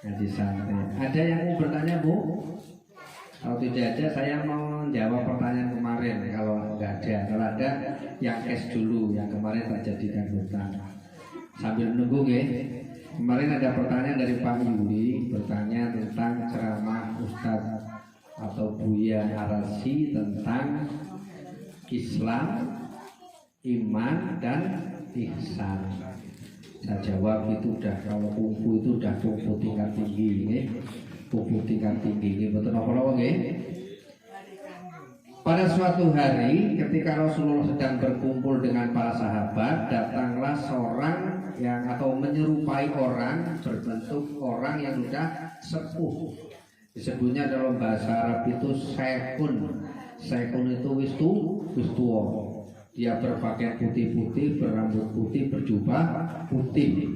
ngaji santai. Ada yang mau bertanya Bu? Kalau tidak ada saya mau jawab pertanyaan kemarin. Kalau nggak ada, kalau ada yang cash dulu, yang kemarin tak jadikan hutang. Sambil menunggu ya. Kemarin ada pertanyaan dari Pak Yuli, bertanya tentang ceramah Ustadz atau Buya Arasi tentang Islam, iman dan ihsan. Saya jawab itu udah, kalau kungfu itu udah kungfu tingkat tinggi ini. Kungfu tingkat tinggi ini betul apa nggih? Pada suatu hari ketika Rasulullah sedang berkumpul dengan para sahabat, datanglah seorang yang atau menyerupai orang berbentuk orang yang sudah sepuh. Disebutnya dalam bahasa Arab itu saikun. Saikun itu wis tuwa. Dia berpakaian putih-putih, berambut putih, berjubah putih.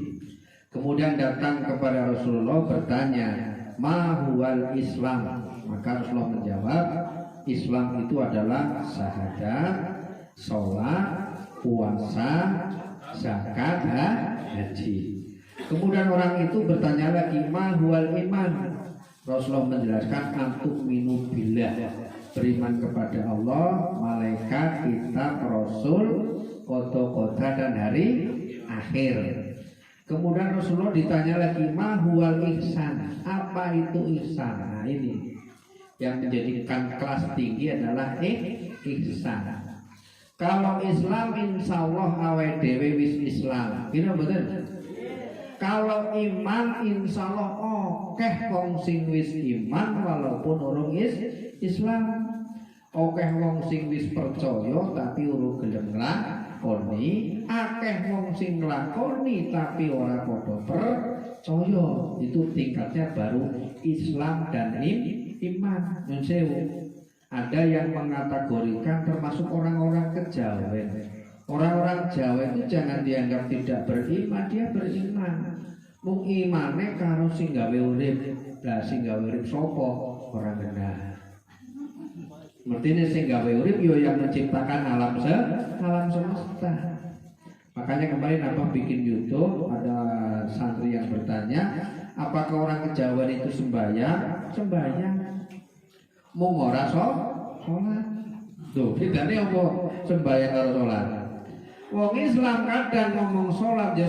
Kemudian datang kepada Rasulullah bertanya, "Ma huwal Islam?" Maka Rasulullah menjawab, Islam itu adalah syahadat, sholat, puasa, zakat, haji. Kemudian orang itu bertanya lagi, "Ma huwal iman?" Rasulullah menjelaskan, "Antum minu billah." Beriman kepada Allah, malaikat, kitab, rasul, qada dan hari akhir. Kemudian Rasulullah ditanya lagi, "Ma huwal ihsan?" Apa itu ihsan? Nah ini yang menjadikan kelas tinggi adalah ihsan. Kalau Islam insya Allah awake dhewe wis Islam. Gini betul? Kalau iman insya Allah okeh wong sing wis iman walaupun urung Islam. Okeh wong sing wis percaya tapi urung gelem nglakoni, akeh wong sing nglakoni tapi ora padha percaya. Itu tingkatnya baru Islam dan iman. Nyun sewu. Ada yang mengkategorikan termasuk orang-orang kejawen. Orang-orang Jawa itu jangan dianggap tidak beriman, dia beriman. Mung imane karo sing gawe urip. Lah sing gawe urip sapa? Ora genah. Mestinya sing gawe urip yo yang menciptakan alam semesta. Makanya kemarin Abang bikin YouTube, ada santri yang bertanya, apakah orang kejawen itu sembahyang? Sembahyang. Mung ora sholat. Tuh, bedane apa sembahyang karo sholat? Wong Islam kadang ngomong sholat ya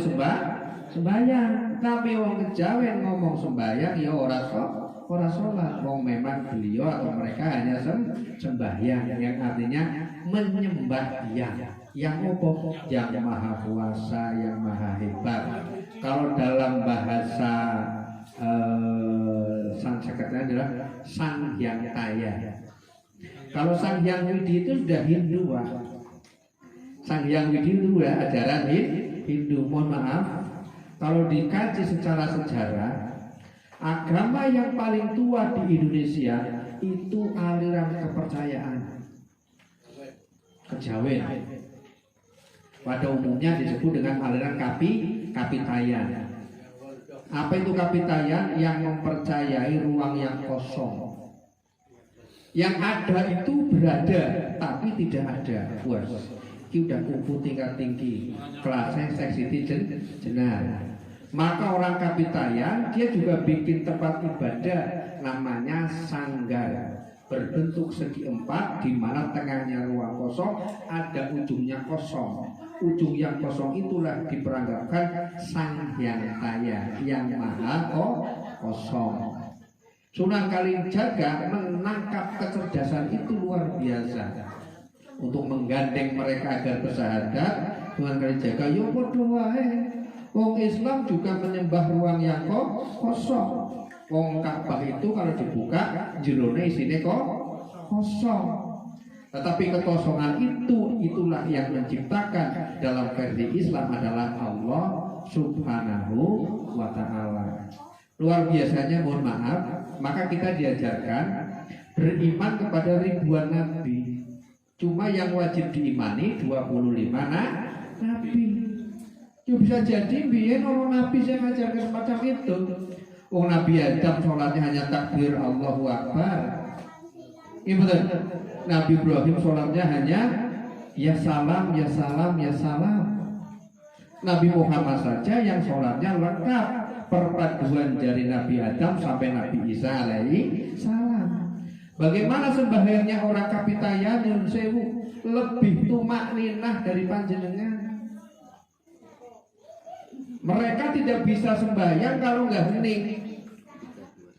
sembahyang, tapi wong kejawen ngomong sembahyang ya ora sholat. Wong memang beliau atau mereka hanya sembahyang, yang artinya menyembah yang apa? Yang maha kuasa, yang maha hebat. Kalau dalam bahasa Sanskerta adalah Sang Hyang Taya. Kalau Sang Hyang Widi itu sudah Hindu, Pak. Sang Hyang Widi itu ya ajaran Hindu. Mohon maaf, kalau dikaji secara sejarah, agama yang paling tua di Indonesia itu aliran kepercayaan kejawen. Pada umumnya disebut dengan aliran Kapitayan. Apa itu Kapitayan? Yang mempercayai ruang yang kosong. Yang ada itu berada, tapi tidak ada. Puas. Ini udah kungfu tingkat tinggi. Kelasnya seksi jenar. Maka orang Kapitayan dia juga bikin tempat ibadah namanya sanggar, berbentuk segi empat, di mana tengahnya ruang kosong, ada ujungnya kosong. Ujung yang kosong itulah diperanggapkan Sang Hyang Taya, yang maha kosong. Sunan Kalijaga menangkap kecerdasan itu luar biasa. Untuk menggandeng mereka agar bersahadat, Sunan Kalijaga yo padha wae. Wong Islam juga menyembah ruang yang kosong. Wong Ka'bah itu kalau dibuka jerone isine kosong. Tetapi kekosongan itulah yang menciptakan dalam versi Islam adalah Allah Subhanahu wa ta'ala. Luar biasanya, mohon maaf, maka kita diajarkan beriman kepada ribuan nabi. Cuma yang wajib diimani 25 nabi. Ya bisa jadi biyen orang nabi saya ngajarkan semacam itu. Wong Nabi Adam sholatnya hanya takbir Allahu Akbar. Ini betul. Nabi Ibrahim sholatnya hanya ya salam, ya salam, ya salam. Nabi Muhammad saja yang sholatnya lengkap perpaduan dari Nabi Adam sampai Nabi Isa alaihi salam. Bagaimana sembahyangnya orang Kapitayan Nyun Sewu lebih tumak ninah dari panjenengan. Mereka tidak bisa sembahyang kalau nggak hening.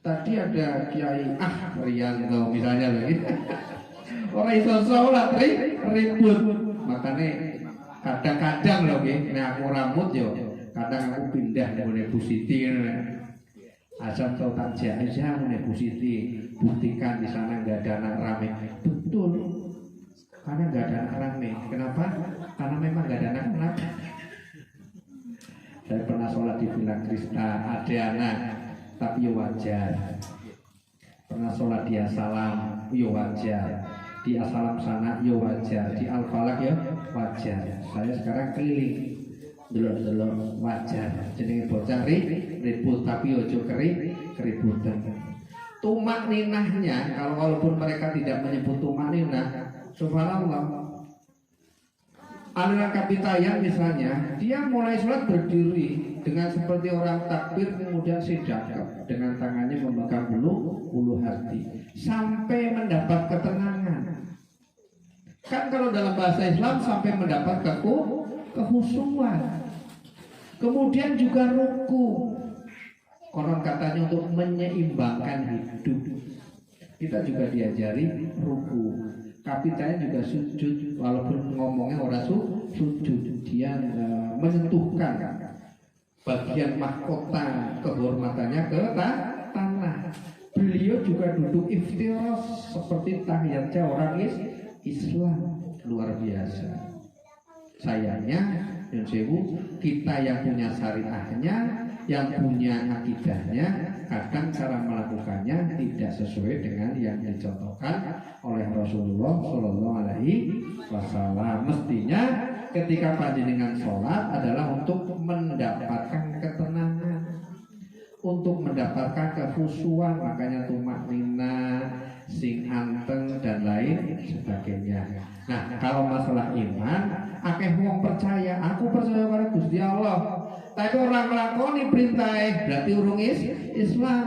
Tadi ada Kiai Rianto misalnya lagi. Orang iso sholat ribut. Makanya kadang-kadang loh aku rambut yo. Kadang aku pindah mulai Bu Siti. Asal tahu tak aja mulai Bu Siti. Buktikan di sana nggak ada anak rame. Betul. Karena nggak ada anak rame. Kenapa? Karena memang nggak ada anak-anak. Saya pernah sholat di Villa Krista, ada anak, tapi ya wajar. Pernah sholat di Asalam, ya wajar. Di Asalam sana, ya wajar. Di Al-Falak ya wajar. Saya sekarang keliling, delok-delok wajar. Jadi bocah ribut, tapi ojo keributan. Tumak ninahnya, walaupun mereka tidak menyebut tumak ninah, subhanallah. Aliran Kapitayan misalnya, dia mulai sholat berdiri dengan seperti orang takbir, kemudian sedekap dengan tangannya memegang bulu hati sampai mendapat ketenangan. Kan kalau dalam bahasa Islam sampai mendapat kehusuan. Kemudian juga ruku. Konon katanya untuk menyeimbangkan hidup. Kita juga diajari ruku. Kapitayan juga sujud, walaupun ngomongnya orang sujud, dia menyentuhkan bagian mahkota kehormatannya ke tanah. Beliau juga duduk iftiros seperti tahiyatnya orang Islam, luar biasa. Sayangnya, Nyun Sewu, kita yang punya syariahnya, yang punya akidahnya, kadang cara melakukannya tidak sesuai dengan yang dicontohkan oleh Rasulullah Shallallahu Alaihi Wasallam. Mestinya ketika panjenengan sholat adalah untuk mendapatkan ketenangan, untuk mendapatkan kekhusyuan, makanya tumak nina, sing anteng dan lain sebagainya. Nah, kalau masalah iman, akeh wong percaya, aku percaya pada Gusti Allah. Tapi orang nglakoni perintah berarti urung Islam.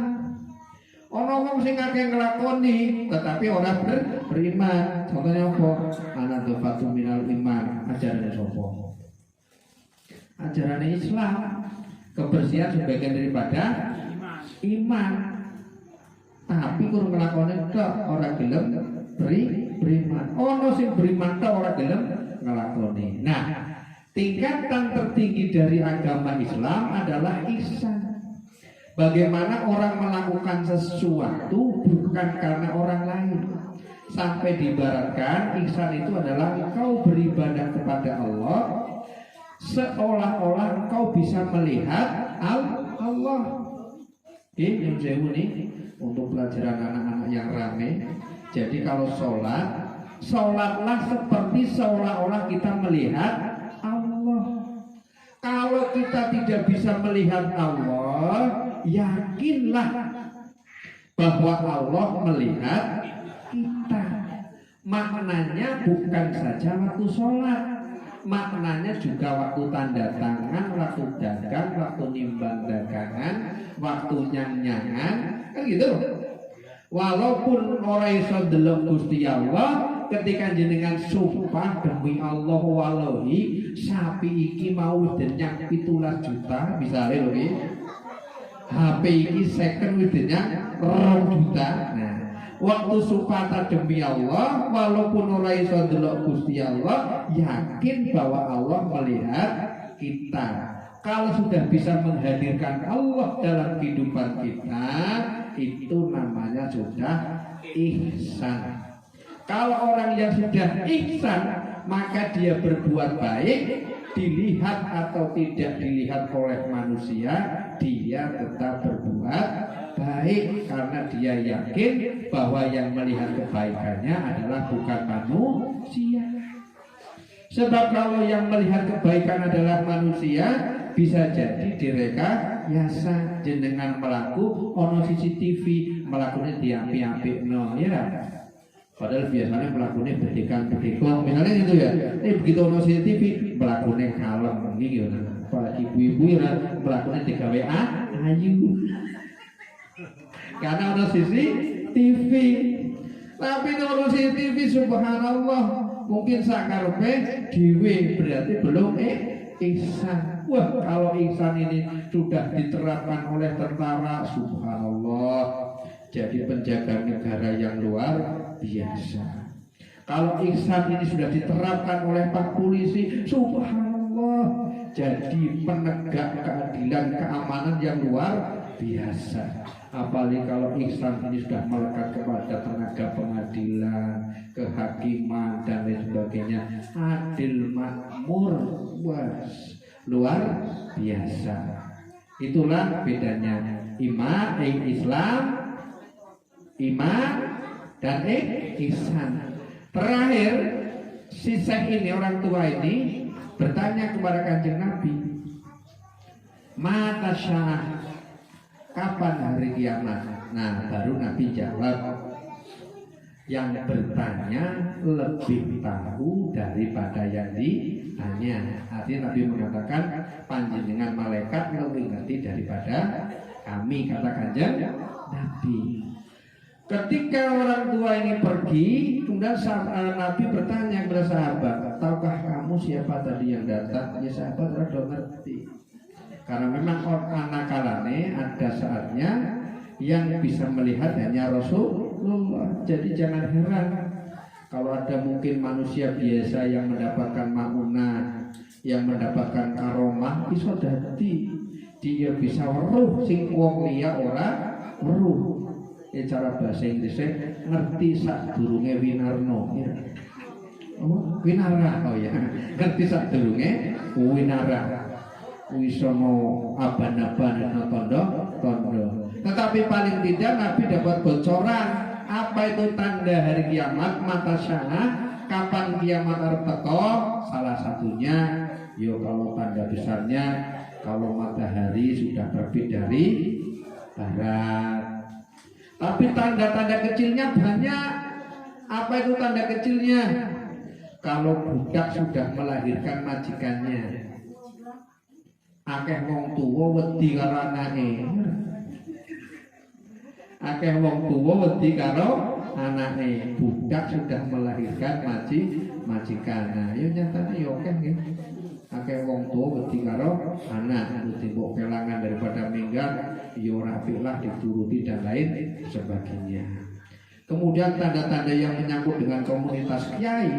Ono wong sing akeh nglakoni tetapi orang beriman. Contohnya apa? Ana dhafatu minal iman, ajaran sapa? Ajaran Islam. Kebersihan sebagian daripada iman. Tapi kurang nglakoni tok ora gelem beriman. Ono sing beriman tok ora gelem nglakoni. Nah, tingkatan tertinggi dari agama Islam adalah ihsan. Bagaimana orang melakukan sesuatu bukan karena orang lain. Sampai diibaratkan ihsan itu adalah engkau beribadah kepada Allah seolah-olah engkau bisa melihat Allah. Ini nih untuk pelajaran anak-anak yang ramai. Jadi kalau sholatlah seperti seolah-olah kita melihat Allah. Kalau kita tidak bisa melihat Allah, yakinlah bahwa Allah melihat kita. Maknanya bukan saja waktu sholat, maknanya juga waktu tanda tangan, waktu dagang, waktu nimbang dagangan, waktu nyang-nyangan, kan gitu. Walaupun orang iso delok Gusti Allah, ketika jenengan sumpah demi Allah wallahi sapi iki mau denyang 17 juta misalnya lho iki. HP iki second denyang 2 juta. Nah, waktu sumpah demi Allah walaupun ora iso delok Gusti Allah, yakin bahwa Allah melihat kita. Kalau sudah bisa menghadirkan Allah dalam kehidupan kita, itu namanya sudah ihsan. Kalau orang yang sudah ihsan, maka dia berbuat baik, dilihat atau tidak dilihat oleh manusia, dia tetap berbuat baik karena dia yakin bahwa yang melihat kebaikannya adalah bukan manusia. Sebab kalau yang melihat kebaikan adalah manusia, bisa jadi direkayasa jenengan melaku ono CCTV melakukannya diampi-ampi no ya. Padahal biasanya melakukannya berdekan-berdekong misalnya gitu ya. Begitu ono CCTV melakukannya kalem gitu. Pak ibu-ibu ya melakukannya 3 WA ayu. Karena ono sisi TV. Tapi ono sisi TV subhanallah mungkin sakarepe dhewe berarti belum ihsan. Wah, kalau ihsan ini sudah diterapkan oleh tentara, subhanallah, jadi penjaga negara yang luar biasa. Kalau ihsan ini sudah diterapkan oleh Pak Polisi, subhanallah, jadi penegak keadilan keamanan yang luar biasa. Apalagi kalau ihsan ini sudah melekat kepada tenaga pengadilan, kehakiman dan lain sebagainya, adil makmur, was luar biasa. Itulah bedanya Islam, iman dan ihsan. Terakhir, si Syekh ini, orang tua ini bertanya kepada Kanjeng Nabi, mata syah, kapan hari kiamat? Nah, baru Nabi jawab, yang bertanya lebih tahu daripada yang ditanya. Artinya Nabi mengatakan, panjenengan malaikat lebih ngerti daripada kami, kata Kanjeng Nabi. Ketika orang tua ini pergi, kemudian Nabi bertanya kepada sahabat, tahukah kamu siapa tadi yang datang? Ya, sahabat rada ngerti. Karena memang anak kalane ada saatnya yang bisa melihat hanya Rasulullah. Jadi jangan heran kalau ada mungkin manusia biasa yang mendapatkan maunah, yang mendapatkan karomah, bisa dadi dia bisa weruh sing wong liya ora weruh. Cara bahasa Inggrisnya ngerti sadurunge winarno. Winara, oh ya, ngerti sadurunge winara. Wisono aban-aban tondo. Tetapi paling tidak Nabi dapat bocoran apa itu tanda hari kiamat, mata syah, kapan kiamat arep teko. Salah satunya, yo kalau tanda besarnya, kalau matahari sudah terbit dari barat. Tapi tanda-tanda kecilnya banyak. Apa itu tanda kecilnya? Kalau budak sudah melahirkan majikannya, akeh wong tuwa wedi karo anake. Akeh wong tuwa wedi karo anake. Budak sudah melahirkan majikan. Nah, yo nyatane yo akeh nggih. Akeh wong tuwa wedi karo anak, wedi mbok kelangan daripada minggat, yo rapilah dituruti dan lain sebagainya. Kemudian tanda-tanda yang menyangkut dengan komunitas kiai,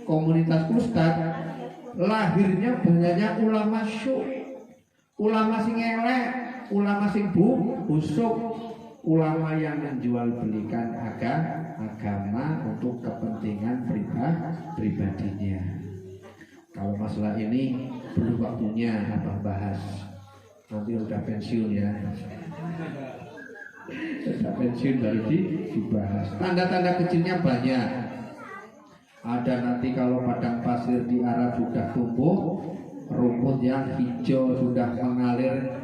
komunitas ustad, lahirnya banyaknya ulama syuh. Ulama sing elek, ulama sing busuk, ulama yang menjual belikan agama untuk kepentingan pribadinya. Kalau masalah ini perlu waktunya abah bahas. Nanti udah pensiun ya. Sudah pensiun baru dibahas. Tanda-tanda kecilnya banyak. Ada nanti kalau padang pasir di Arab sudah tumbuh, rumput yang hijau sudah mengalir,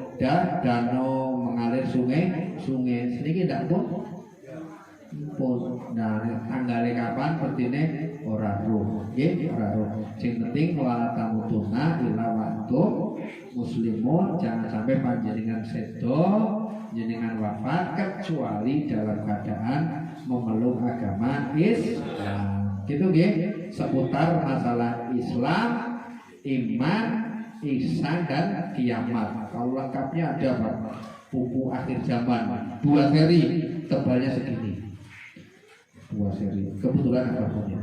danau mengalir, sungai sedikit tidak pun. Nah, tanggalnya kapan pertine ora roh, ora roh. Sing penting wala tamutuna illa wa antum muslimun, jangan sampai panjenengan sedo, jenengan wafat kecuali dalam keadaan memeluk agama Islam. Gitu nggih, seputar masalah Islam, iman, ihsan dan kiamat. Kalau lengkapnya ada Pak, buku akhir zaman 2 seri, tebalnya segini. 2 seri. Kebetulan apa punya?